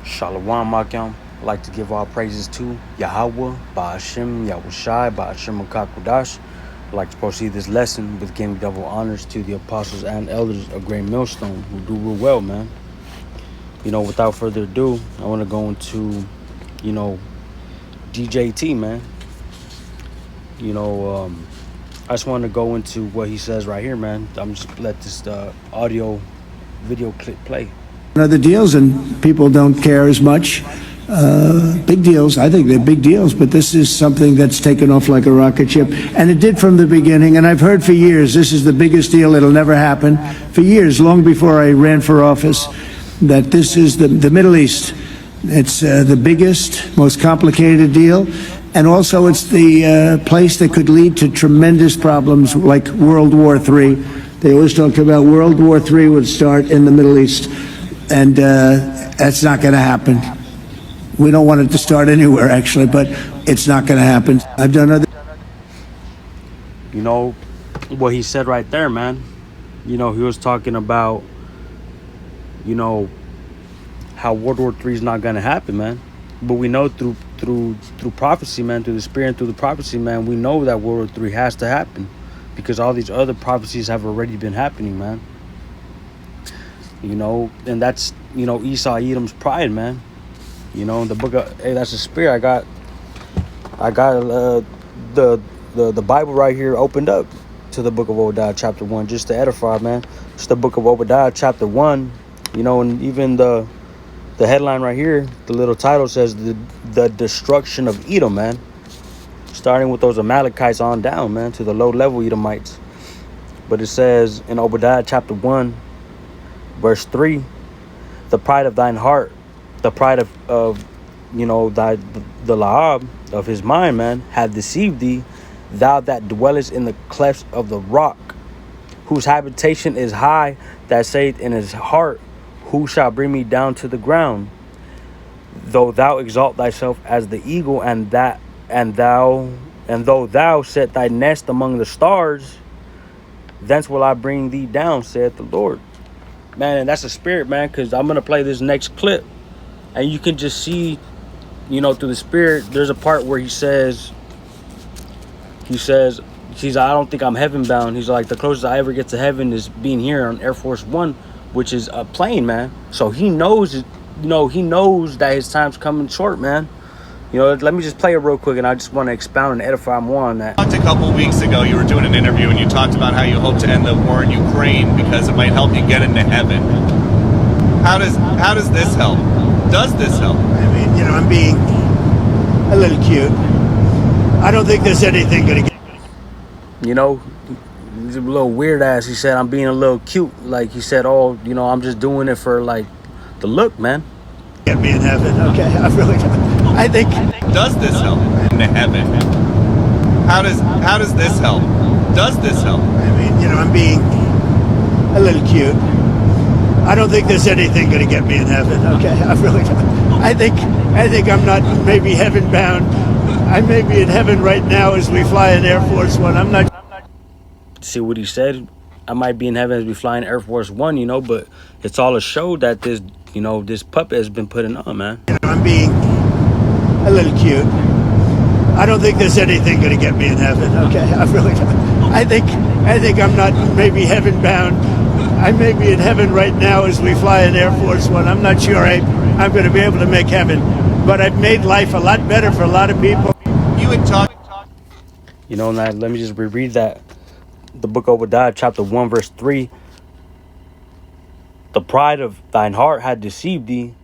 Shalom Makyam. I'd like to give all praises to Yahweh, Ba'ashem, Yahushai, Ba'ashem Kakudash. I'd like to proceed this lesson with giving double honors to the apostles and elders of Great Millstone who do real well, man. Without further ado, I want to go into, D.J.T, man. I just want to go into what he says right here, man. I'm just let this audio video clip play. Other deals, and people don't care as much. Big deals, I think they're big deals, but this is something that's taken off like a rocket ship, and it did from the beginning. And I've heard for years this is the biggest deal, it'll never happen. For years, long before I ran for office, that this is the Middle East. It's the biggest, most complicated deal, and also it's the place that could lead to tremendous problems like World War III. They always talk about World War III would start in the Middle East. And that's not going to happen. We don't want it to start anywhere, actually, but it's not going to happen. I've done other... What he said right there, man. He was talking about, how World War III is not going to happen, man. But we know through prophecy, man, through the Spirit and through the prophecy, man, we know that World War III has to happen. Because all these other prophecies have already been happening, man. And that's, Esau Edom's pride, man. In the book of, hey, that's the spirit. I got the Bible right here opened up to the book of Obadiah chapter 1, just to edify, man. It's the book of Obadiah chapter 1, and even the headline right here, the little title says the destruction of Edom, man. Starting with those Amalekites on down, man, to the low level Edomites. But it says in Obadiah chapter 1, verse 3, the pride of thine heart, the pride of the Lahab of his mind, man, hath deceived thee, thou that dwellest in the clefts of the rock, whose habitation is high, that saith in his heart, who shall bring me down to the ground? Though thou exalt thyself as the eagle, and though thou set thy nest among the stars, thence will I bring thee down, saith the Lord. Man, and that's a spirit, man, because I'm going to play this next clip. And you can just see, through the spirit, there's a part where he says, I don't think I'm heaven bound. He's like, the closest I ever get to heaven is being here on Air Force One, which is a plane, man. So he knows, he knows that his time's coming short, man. Let me just play it real quick, and I just want to expound and edify more on that. A couple weeks ago, you were doing an interview, and you talked about how you hope to end the war in Ukraine because it might help you get into heaven. How does this help? Does this help? I mean, I'm being a little cute. I don't think there's anything going to get... He's a little weird ass. He said, I'm being a little cute. Like, he said, I'm just doing it for, like, the look, man. Get me in heaven. Okay, I really don't. I think... Does this help into heaven? How does this help? Does this help? I mean, I'm being a little cute. I don't think there's anything going to get me in heaven. Okay, I really don't. I think I'm not maybe heaven bound. I may be in heaven right now as we fly in Air Force One. I'm not... See what he said? I might be in heaven as we fly in Air Force One, but it's all a show that this, this puppet has been putting on, man. I'm being a little cute. I don't think there's anything going to get me in heaven. Okay, I really don't. I think I'm not maybe heaven bound. I may be in heaven right now as we fly in Air Force One. I'm not sure I'm going to be able to make heaven, but I've made life a lot better for a lot of people. You would talk. Now let me just reread that. The book of Obadiah, chapter 1, verse 3. The pride of thine heart had deceived thee,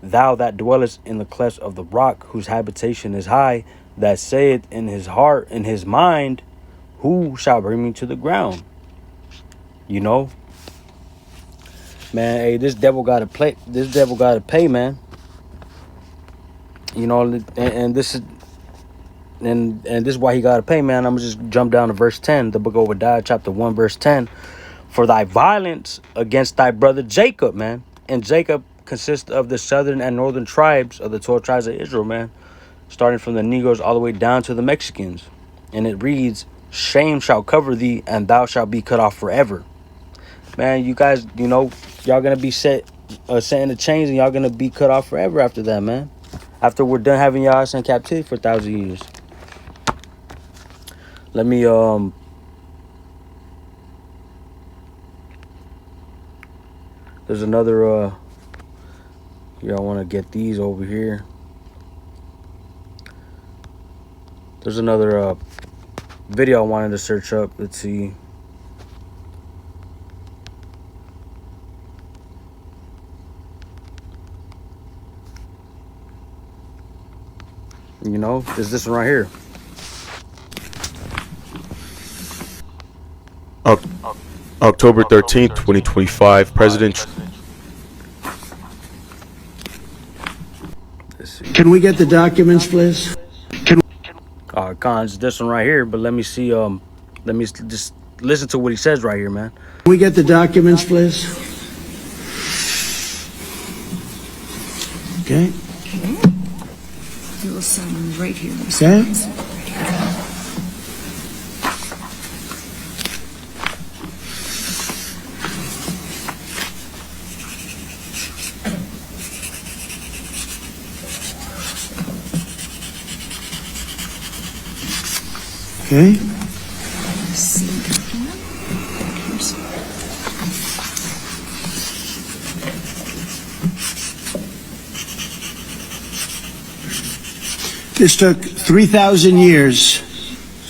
thou that dwellest in the clefts of the rock, whose habitation is high, that saith in his heart, in his mind, who shall bring me to the ground? Man, hey, this devil gotta play. This devil gotta pay, man. And this is why he gotta pay, man. I'm gonna just jump down to verse 10, the book of Obadiah, chapter 1, verse 10. For thy violence against thy brother Jacob, man. And Jacob consists of the southern and northern tribes of the 12 tribes of Israel, man. Starting from the Negroes all the way down to the Mexicans. And it reads, shame shall cover thee, and thou shalt be cut off forever. Man, you guys, y'all gonna be set setting the chains, and y'all gonna be cut off forever after that, man. After we're done having y'all in captivity for 1,000 years. Let me there's another here, I want to get these over here. There's another video I wanted to search up. Let's see. You know, there's this one right here. October 13th, 2025, President. Let's see. Can we get the documents, please? Cons, this one right here. But let me see. Let me just listen to what he says right here, man. Can we get the documents, please? Okay. You will sign right here. Okay. Okay. See document. Here's This took 3,000 years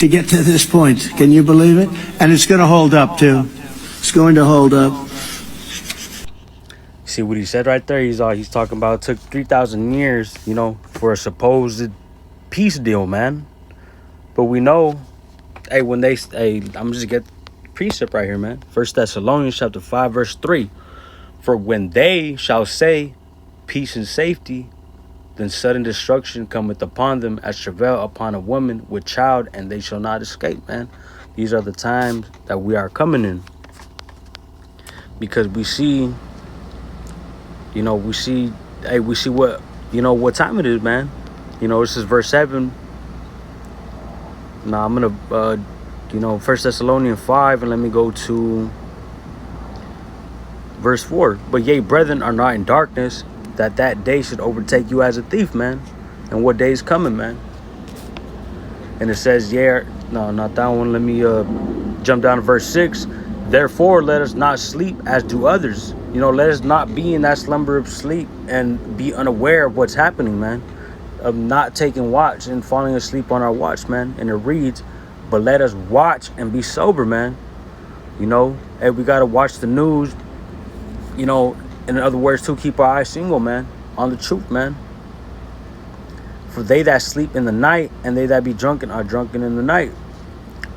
to get to this point. Can you believe it? And it's going to hold up, too. It's going to hold up. See what he said right there? He's talking about it took 3,000 years, you know, for a supposed peace deal, man. But we know, hey, I'm just get precept right here, man. 1 Thessalonians chapter 5, verse 3. For when they shall say peace and safety, then sudden destruction cometh upon them as travail upon a woman with child, and they shall not escape, man. These are the times that we are coming in. Because we see, you know, we see what, you know, what time it is, man. You know, this is verse 7. Now I'm gonna, you know, 1 Thessalonians 5, and let me go to verse 4. But ye, brethren, are not in darkness, that day should overtake you as a thief, man. And what day is coming, man? And it says, yeah, no, not that one. Let me jump down to verse 6. Therefore, let us not sleep as do others. You know, let us not be in that slumber of sleep and be unaware of what's happening, man. Of not taking watch and falling asleep on our watch, man. And it reads, but let us watch and be sober, man. You know, hey, we got to watch the news. You know, in other words, to keep our eyes single, man, on the truth, man. For they that sleep in the night and they that be drunken are drunken in the night.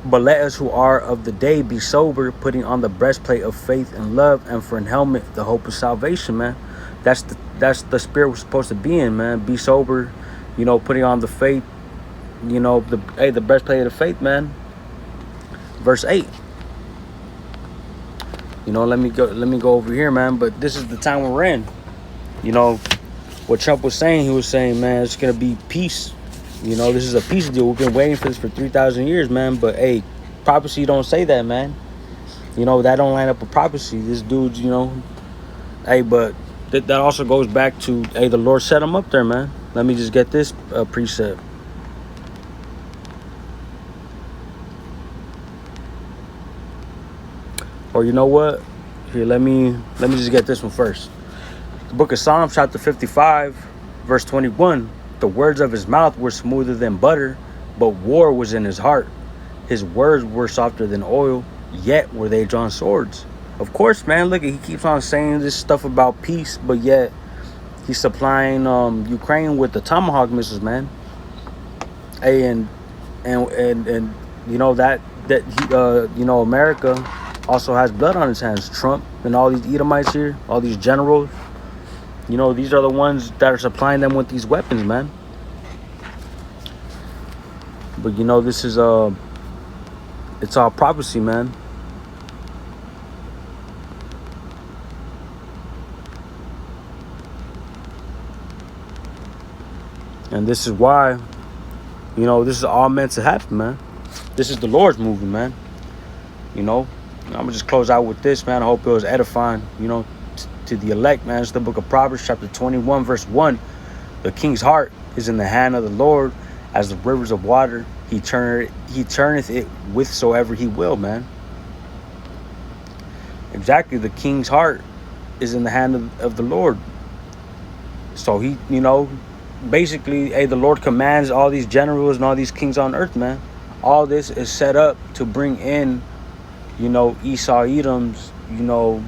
But let us who are of the day be sober, putting on the breastplate of faith and love, and for an helmet the hope of salvation, man. That's the spirit we're supposed to be in, man. Be sober, you know, putting on the faith, you know, the breastplate of the faith, man. Verse 8. You know, let me go over here, man. But this is the time we're in. You know, what Trump was saying, he was saying, man, it's gonna be peace. You know, this is a peace deal. We've been waiting for this for 3,000 years, man. But hey, prophecy don't say that, man. You know, that don't line up with prophecy. This dude's, you know, hey, but that also goes back to, hey, the Lord set him up there, man. Let me just get this precept. Or you know what? Here, let me just get this one first. The book of Psalms, chapter 55, verse 21. The words of his mouth were smoother than butter, but war was in his heart. His words were softer than oil, yet were they drawn swords. Of course, man, look, he keeps on saying this stuff about peace, but yet he's supplying Ukraine with the Tomahawk missiles, man. Hey, and you know that he, you know, America also has blood on his hands. Trump and all these Edomites here, all these generals. You know, these are the ones that are supplying them with these weapons, man. But you know, this is it's all prophecy, man. And this is why, you know, this is all meant to happen, man. This is the Lord's moving, man. You know, I'm gonna just close out with this, man. I hope it was edifying, you know, to the elect, man. It's the book of Proverbs, chapter 21, verse 1. The king's heart is in the hand of the Lord, as the rivers of water. He turneth it whithersoever he will, man. Exactly, the king's heart is in the hand of the Lord. So he, basically, hey, the Lord commands all these generals and all these kings on earth, man. All this is set up to bring in, Esau, Edom's, to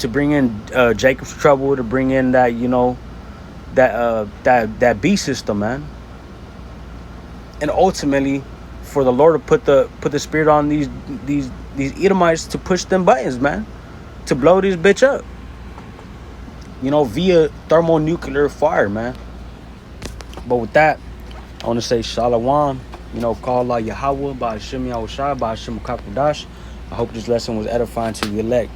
bring in Jacob's trouble, to bring in that, that beast system, man. And ultimately, for the Lord to put the spirit on these Edomites to push them buttons, man, to blow this bitch up, via thermonuclear fire, man. But with that, I want to say Shalom, call Allah Yahweh, by Hashem Yahushua, by Hashem Kakodash. I hope this lesson was edifying to the elect.